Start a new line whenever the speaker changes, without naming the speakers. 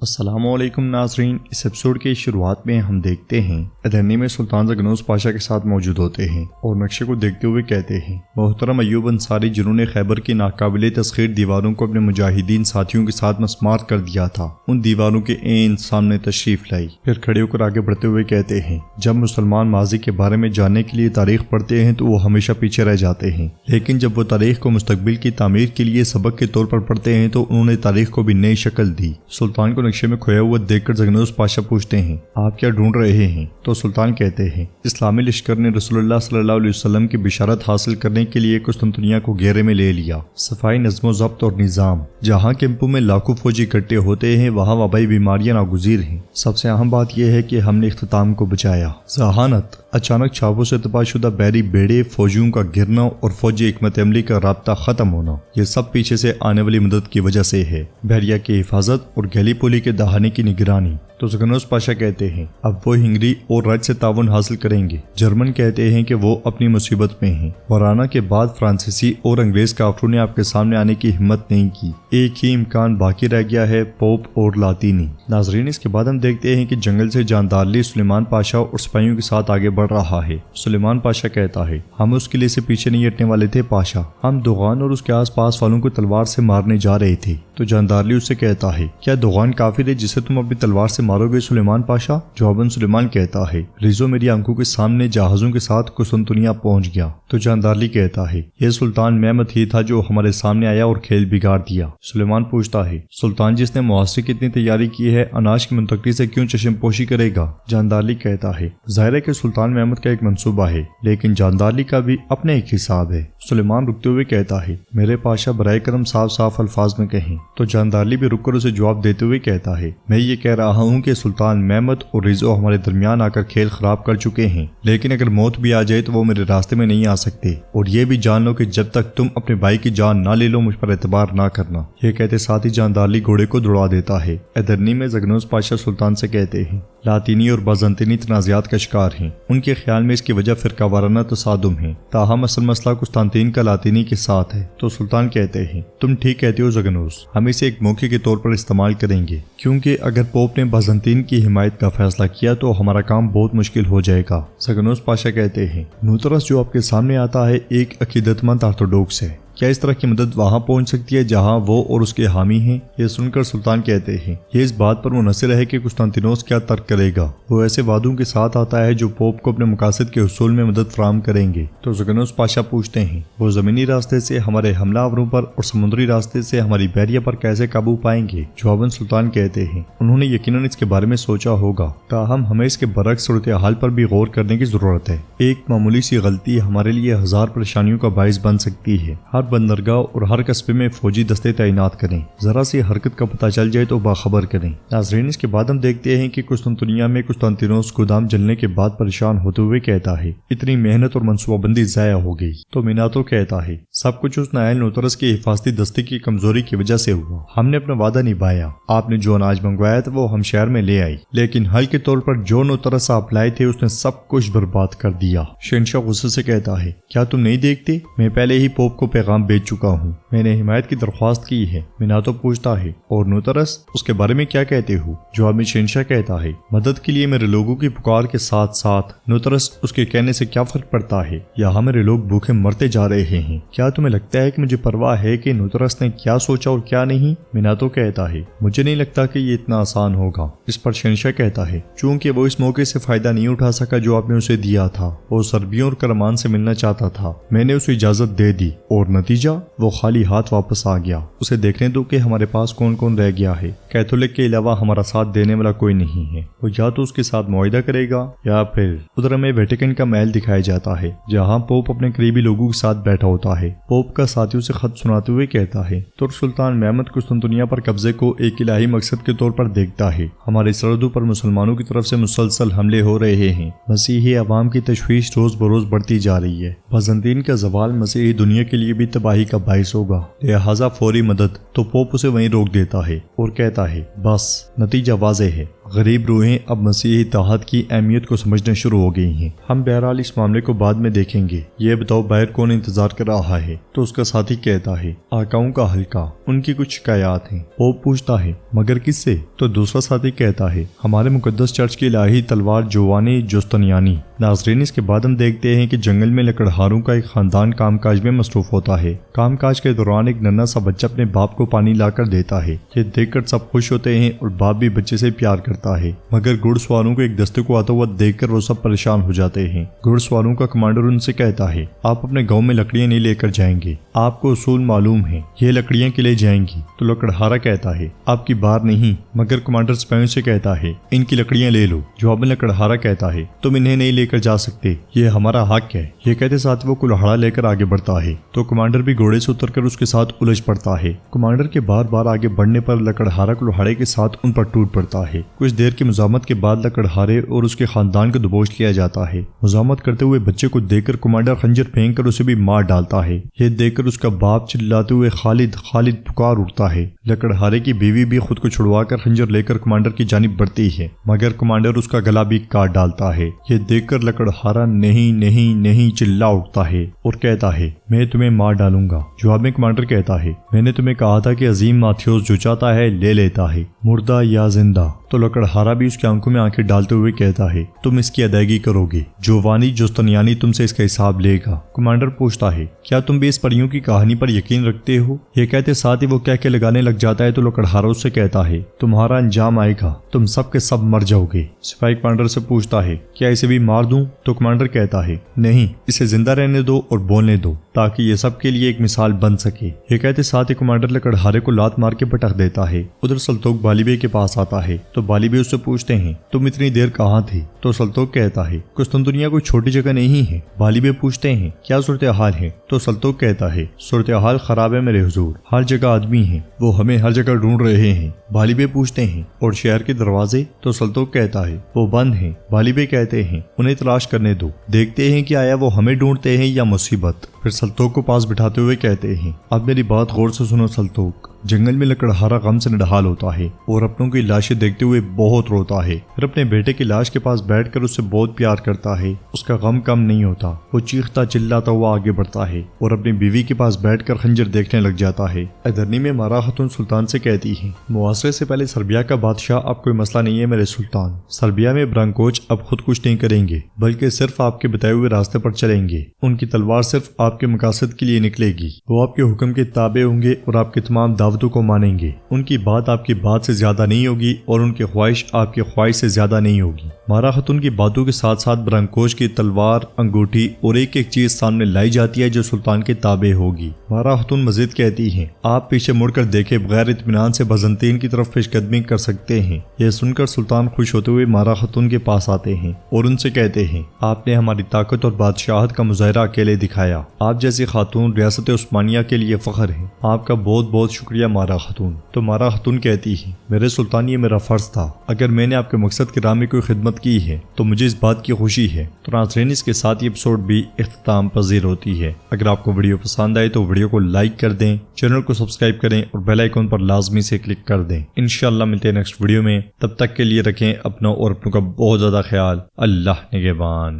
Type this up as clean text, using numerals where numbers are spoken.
السلام علیکم ناظرین، اس ایپیسوڈ کی شروعات میں ہم دیکھتے ہیں ادرنی میں سلطان زگنوس پاشا کے ساتھ موجود ہوتے ہیں اور نقشے کو دیکھتے ہوئے کہتے ہیں، محترم ایوب انصاری جنہوں نے خیبر کی ناقابل تسخیر دیواروں کو اپنے مجاہدین ساتھیوں کے ساتھ مسمار کر دیا تھا، ان دیواروں کے عین سامنے تشریف لائی۔ پھر کھڑے ہو کر آگے بڑھتے ہوئے کہتے ہیں، جب مسلمان ماضی کے بارے میں جاننے کے لیے تاریخ پڑھتے ہیں تو وہ ہمیشہ پیچھے رہ جاتے ہیں، لیکن جب وہ تاریخ کو مستقبل کی تعمیر کے لیے سبق کے طور پر پڑھتے ہیں تو انہوں نے تاریخ کو بھی نئی شکل دی۔ سلطان کو نقشے میں کھویا ہوا دیکھ کر زگنوس پاشا پوچھتے ہیں، آپ کیا ڈھونڈ رہے ہیں؟ تو سلطان کہتے ہیں، اسلامی لشکر نے رسول اللہ صلی اللہ علیہ وسلم کی بشارت حاصل کرنے کے لیے قسطنطنیہ کو گھیرے میں لے لیا۔ صفائی نظم و ضبط اور نظام، جہاں کیمپوں میں لاکھوں فوجی اکٹھے ہوتے ہیں وہاں وبائی بیماریاں ناگزیر ہیں۔ سب سے اہم بات یہ ہے کہ ہم نے اختتام کو بچایا۔ ذہانت، اچانک چھاپوں سے تباہ شدہ بحری بیڑے، فوجیوں کا گرنا اور فوجی حکمت عملی کا رابطہ ختم ہونا، یہ سب پیچھے سے آنے والی مدد کی وجہ سے ہے۔ بحریہ کی حفاظت اور گیلی پولی کے دہانے کی نگرانی۔ تو زگنوس پاشا کہتے ہیں، اب وہ ہنگری اور رج سے تعاون حاصل کریں گے۔ جرمن کہتے ہیں کہ وہ اپنی مصیبت میں ہیں۔ ورانا کے بعد فرانسیسی اور انگریز کافروں نے آپ کے سامنے آنے کی ہمت نہیں کی۔ ایک ہی امکان باقی رہ گیا ہے، پوپ اور لاطینی۔ ناظرین، اس کے بعد ہم دیکھتے ہیں کہ جنگل سے جاندارلی سلیمان پاشا اور سپاہیوں کے ساتھ آگے بڑھ رہا ہے۔ سلیمان پاشا کہتا ہے، ہم اس قلعے سے پیچھے نہیں ہٹنے والے تھے پاشا، ہم دوغان اور اس کے آس پاس والوں کو تلوار سے مارنے جا رہے تھے۔ تو جاندارلی اس سے کہتا ہے، کیا دوغان کافر ہے جسے تم اپنی تلوار سے مارو گے سلیمان پاشا؟ جواباً سلیمان کہتا ہے، ریزو میری آنکھوں کے سامنے جہازوں کے ساتھ قسطنطنیہ پہنچ گیا۔ تو جاندارلی کہتا ہے، یہ سلطان محمد ہی تھا جو ہمارے سامنے آیا اور کھیل بگاڑ دیا۔ سلیمان پوچھتا ہے، سلطان جس نے محاصرے کی اتنی تیاری کی ہے اناج کی منتقلی سے کیوں چشم پوشی کرے گا؟ جاندارلی کہتا ہے، ظاہر ہے کہ سلطان محمد کا ایک منصوبہ ہے، لیکن جاندارلی کا بھی اپنا ایک حساب ہے۔ سلیمان رکتے ہوئے کہتا ہے، میرے پاشا برائے کرم صاف صاف الفاظ میں کہیں۔ تو جاندارلی بھی رک کر اسے جواب دیتے ہوئے کہتا ہے، میں یہ کہہ رہا ہوں کہ سلطان محمد اور ریزو ہمارے درمیان آ کر کھیل خراب کر چکے ہیں، لیکن اگر موت بھی آ جائے تو وہ میرے راستے میں نہیں آ سکتے، اور یہ بھی جان لو کہ جب تک تم اپنے بھائی کی جان نہ لے لو مجھ پر اعتبار نہ کرنا۔ یہ کہتے ساتھ ہی جاندارلی گھوڑے کو دوڑا دیتا ہے۔ ادرنی میں زگنوس پاشا سلطان سے کہتے ہیں، لاطینی اور بازنطینی تنازعات کا شکار ہیں، ان کے خیال میں اس کی وجہ فرقہ وارانہ تصادم ہے، تاہم اصل مسئلہ قسطنطین کا لاطینی کے ساتھ ہے۔ تو سلطان کہتے ہیں، تم ٹھیک کہتے ہو زگنوس، ہم اسے ایک موقع کے طور پر استعمال کریں گے، کیونکہ اگر پوپ نے بازنطین کی حمایت کا فیصلہ کیا تو ہمارا کام بہت مشکل ہو جائے گا۔ زگنوس پاشا کہتے ہیں، نوترس جو آپ کے سامنے آتا ہے ایک عقیدت مند آرتھوڈوکس ہے، کیا اس طرح کی مدد وہاں پہنچ سکتی ہے جہاں وہ اور اس کے حامی ہیں؟ یہ سن کر سلطان کہتے ہیں، یہ اس بات پر منحصر ہے کہ قسطنطینوس کیا ترک کرے گا، وہ ایسے وعدوں کے ساتھ آتا ہے جو پوپ کو اپنے مقاصد کے حصول میں مدد فراہم کریں گے۔ تو زگنوس پاشا پوچھتے ہیں، وہ زمینی راستے سے ہمارے حملہ آوروں پر اور سمندری راستے سے ہماری بحریہ پر کیسے قابو پائیں گے؟ جواباً سلطان کہتے ہیں، انہوں نے یقیناً اس کے بارے میں سوچا ہوگا، تاہم ہمیں اس کے برعکس صورتحال پر بھی غور کرنے کی ضرورت ہے۔ ایک معمولی سی غلطی ہمارے لیے ہزار پریشانیوں کا باعث بن سکتی ہے۔ ہر بندرگاہ اور ہر قصبے میں فوجی دستے تعینات کریں، ذرا سی حرکت کا پتہ چل جائے تو باخبر کریں۔ ناظرین، اس کے بعد ہم دیکھتے ہیں کہ قسطنطنیہ میں قسطنطینوس گودام جلنے کے بعد پریشان ہوتے ہوئے کہتا ہے، اتنی محنت اور منصوبہ بندی ضائع ہو گئی۔ تو میناتو کہتا ہے، سب کچھ اس نائل نوترس کی حفاظتی دستے کی کمزوری کی وجہ سے ہوا، ہم نے اپنا وعدہ نبھایا، آپ نے جو اناج منگوایا تھا وہ ہم شہر میں لے آئی، لیکن حل کے طور پر جو نوترس آپ لائے تھے اس نے سب کچھ برباد کر دیا۔ شہنشاہ غصے سے کہتا ہے، کیا تم نہیں دیکھتے، میں پہلے ہی پوپ کو پیغام بھیج چکا ہوں، میں نے حمایت کی درخواست کی ہے۔ میناتو پوچھتا ہے، اور نوترس اس کے بارے میں کیا کہتے ہو؟ جواب میں شہنشاہ کہتا ہے، مدد کے لیے میرے لوگوں کی پکار کے ساتھ ساتھ نوترس اس کے کہنے سے کیا فرق پڑتا ہے؟ یہاں میرے لوگ بھوکے مرتے جا رہے ہیں، کیا تمہیں لگتا ہے کہ مجھے پرواہ ہے کہ نوترس نے کیا سوچا اور کیا نہیں؟ میناتو کہتا ہے، مجھے نہیں لگتا کہ یہ اتنا آسان ہوگا۔ اس پر شہنشاہ کہتا ہے، چونکہ وہ اس موقع سے فائدہ نہیں اٹھا سکا جو آپ نے اسے دیا تھا، وہ سربیوں اور کرمان سے ملنا چاہتا تھا، میں نے اسے اجازت دے دی، اور نتیجہ وہ خالی ہاتھ واپس آ گیا۔ اسے دیکھنے دو کہ ہمارے پاس کون کون رہ گیا ہے، کیتھولک کے علاوہ ہمارا ساتھ دینے والا کوئی نہیں ہے، وہ یا تو اس کے ساتھ معاہدہ کرے گا یا پھر ادھر ہمیں ویٹیکن کا محل دکھایا جاتا ہے جہاں پوپ اپنے قریبی لوگوں کے ساتھ بیٹھا ہوتا ہے۔ پوپ کا ساتھیوں سے خط سناتے ہوئے کہتا ہے، ترک سلطان محمد قسطنطنیہ پر قبضے کو ایک الہی مقصد کے طور پر دیکھتا ہے، ہماری سرحدوں پر مسلمانوں کی طرف سے مسلسل حملے ہو رہے ہیں، مسیحی عوام کی تشویش روز بروز بڑھتی جا رہی ہے، بازنطین کا زوال مسیحی دنیا کے لیے بھی تباہی کا باعث ہوگا، لہذا فوری مدد۔ تو پوپ اسے وہیں روک دیتا ہے اور کہتا ہے، بس نتیجہ واضح ہے، غریب روحیں اب مسیحی اتحاد کی اہمیت کو سمجھنا شروع ہو گئی ہیں۔ ہم بہرحال اس معاملے کو بعد میں دیکھیں گے۔ یہ بتاؤ باہر کون انتظار کر رہا ہے؟ تو اس کا ساتھی کہتا ہے آقاؤں کا حلقہ، ان کی کچھ شکایات ہیں۔ پوپ پوچھتا ہے مگر کس سے؟ تو دوسرا ساتھی کہتا ہے ہمارے مقدس چرچ کی الہی تلوار جوانی جوستنیانی۔ ناظرین، اس کے بعد ہم دیکھتے ہیں کہ جنگل میں لکڑہاروں کا ایک خاندان کام کاج میں مصروف ہوتا ہے۔ کام کاج کے دوران ایک ننھا سا بچہ اپنے باپ کو پانی لا کر دیتا ہے۔ یہ دیکھ کر سب خوش ہوتے ہیں اور باپ بھی بچے سے پیار کرتا ہے، مگر گھڑ سواروں کو ایک دستے کو آتا ہوا دیکھ کر وہ سب پریشان ہو جاتے ہیں۔ گھڑ سواروں کا کمانڈر ان سے کہتا ہے آپ اپنے گاؤں میں لکڑیاں نہیں لے کر جائیں گے، آپ کو اصول معلوم ہے، یہ لکڑیاں کے لیے جائیں گی۔ تو لکڑہارا کہتا ہے آپ کی بار نہیں، مگر کمانڈر سپاہیوں سے کہتا ہے ان کی لکڑیاں لے لو۔ جواب میں لکڑہارا کہتا ہے تم انہیں نہیں لے کر جا سکتے، یہ ہمارا حق ہے۔ یہ کہتے ساتھ وہ کلہاڑا لے کر آگے بڑھتا ہے تو کمانڈر بھی گھوڑے سے اتر کر اس کے ساتھ الجھ پڑتا ہے۔ کمانڈر کے بار بار آگے بڑھنے پر لکڑہارا کلہاڑے کے ساتھ ان پر ٹوٹ پڑتا ہے۔ کچھ دیر کی مزاحمت کے بعد لکڑہارے اور اس کے خاندان کو دبوچ لیا جاتا ہے۔ مزاحمت کرتے ہوئے بچے کو دیکھ کر کمانڈر خنجر پھینک کر اسے بھی مار ڈالتا ہے۔ یہ دیکھ کر اس کا باپ چلاتے ہوئے خالد خالد پکار اٹھتا ہے۔ لکڑہارے کی بیوی بھی خود کو چھڑوا کر خنجر لے کر کمانڈر کی جانب بڑھتی ہے، مگر کمانڈر اس کا گلا بھی کاٹ ڈالتا ہے۔ یہ دیکھ کر لکڑہارا نہیں نہیں نہیں چلا اٹھتا ہے اور کہتا ہے میں تمہیں مار ڈالوں گا۔ جواب میں کمانڈر کہتا ہے میں نے تمہیں کہا تھا کہ عظیم ماتھیوس جو چاہتا ہے لے لیتا ہے، مردہ یا زندہ۔ تو لکڑہارا بھی اس کی آنکھوں میں آنکھیں ڈالتے ہوئے کہتا ہے تم اس کی ادائیگی کرو گے، جوانی جوستنیانی تم سے اس کا حساب لے گا۔ کمانڈر پوچھتا ہے کیا تم بھی اس پریوں کی کہانی پر یقین رکھتے ہو؟ یہ کہتے ساتھ ہی وہ کہہ کے لگانے لگ جاتا ہے تو لکڑہارا اس سے کہتا ہے تمہارا انجام آئے گا، تم سب کے سب مر جاؤ گے۔ سپاہی کمانڈر سے پوچھتا ہے کیا اسے بھی مار دوں؟ تو کمانڈر کہتا ہے نہیں، اسے زندہ رہنے دو اور بولنے دو تاکہ یہ سب کے لیے ایک مثال بن سکے۔ یہ کہتے ساتھ ہی کمانڈر لکڑہارے کو لات مار کے پٹک دیتا ہے۔ ادھر سلطوق بالی بے کے پاس آتا ہے تو بالی بے اس سے پوچھتے ہیں تم اتنی دیر کہاں تھے؟ تو سلطوق کہتا ہے قسطنطنیہ کوئی چھوٹی جگہ نہیں ہے۔ بالی بے پوچھتے ہیں کیا صورتحال ہے؟ تو سلطوق کہتا ہے صورتحال خراب ہے میرے حضور، ہر جگہ آدمی ہیں، وہ ہمیں ہر جگہ ڈھونڈ رہے ہیں۔ بالی بے پوچھتے ہیں اور شہر کے دروازے؟ تو سلطوق کہتا ہے وہ بند ہیں۔ بالی بے کہتے ہیں انہیں تلاش کرنے دو، دیکھتے ہیں کہ آیا وہ ہمیں ڈھونڈتے ہیں یا مصیبت۔ پھر سلطوق کو پاس بٹھاتے ہوئے کہتے ہیں اب میری بات غور سے سنو سلطوق۔ جنگل میں لکڑہارا غم سے نڈھال ہوتا ہے اور اپنوں کی لاشیں دیکھتے ہوئے بہت روتا ہے۔ پھر اپنے بیٹے کی لاش کے پاس بیٹھ کر اس سے بہت پیار کرتا ہے۔ اس کا غم کم نہیں ہوتا، وہ چیختا چلاتا ہوا آگے بڑھتا ہے اور اپنی بیوی کے پاس بیٹھ کر خنجر دیکھنے لگ جاتا ہے۔ ادرنی میں مارا خاتون سلطان سے کہتی ہے محاصرے سے پہلے سربیا کا بادشاہ اب کوئی مسئلہ نہیں ہے میرے سلطان۔ سربیا میں برانکوچ اب خود کچھ نہیں کریں گے بلکہ صرف آپ کے بتائے ہوئے راستے پر چلیں گے۔ ان کی تلوار صرف آپ کے مقاصد کے لیے نکلے گی، وہ آپ کے حکم کے تابع ہوں گے اور آپ کی تمام دعوتوں کو مانیں گے۔ ان کی بات آپ کی بات سے زیادہ نہیں ہوگی اور ان کی خواہش آپ کی خواہش سے زیادہ نہیں ہوگی۔ مارا خاتون کی باتوں کے ساتھ ساتھ برانکوچ کی تلوار، انگوٹھی اور ایک ایک چیز سامنے لائی جاتی ہے جو سلطان کے تابع ہوگی۔ مارا خاتون مزید کہتی ہیں آپ پیچھے مڑ کر دیکھے بغیر اطمینان سے بازنطین کی طرف پیش قدمی کر سکتے ہیں۔ یہ سن کر سلطان خوش ہوتے ہوئے مارا خاتون کے پاس آتے ہیں اور ان سے کہتے ہیں آپ نے ہماری طاقت اور بادشاہت کا مظاہرہ اکیلے دکھایا، آپ جیسی خاتون ریاست عثمانیہ کے لیے فخر ہے، آپ کا بہت بہت شکریہ مارا خاتون۔ تو مارا خاتون کہتی ہے میرے سلطان یہ میرا فرض تھا، اگر میں نے آپ کے مقصد کی راہ میں کوئی خدمت کی ہے تو مجھے اس بات کی خوشی ہے۔ تو ناظرین اس کے ساتھ یہ ایپیسوڈ بھی اختتام پذیر ہوتی ہے۔ اگر آپ کو ویڈیو پسند آئے تو ویڈیو کو لائک کر دیں، چینل کو سبسکرائب کریں اور بیل آئیکن پر لازمی سے کلک کر دیں۔ انشاءاللہ ملتے ہیں نیکسٹ ویڈیو میں، تب تک کے لیے رکھیں اپنا اور اپنوں کا بہت زیادہ خیال۔ اللہ نگہبان۔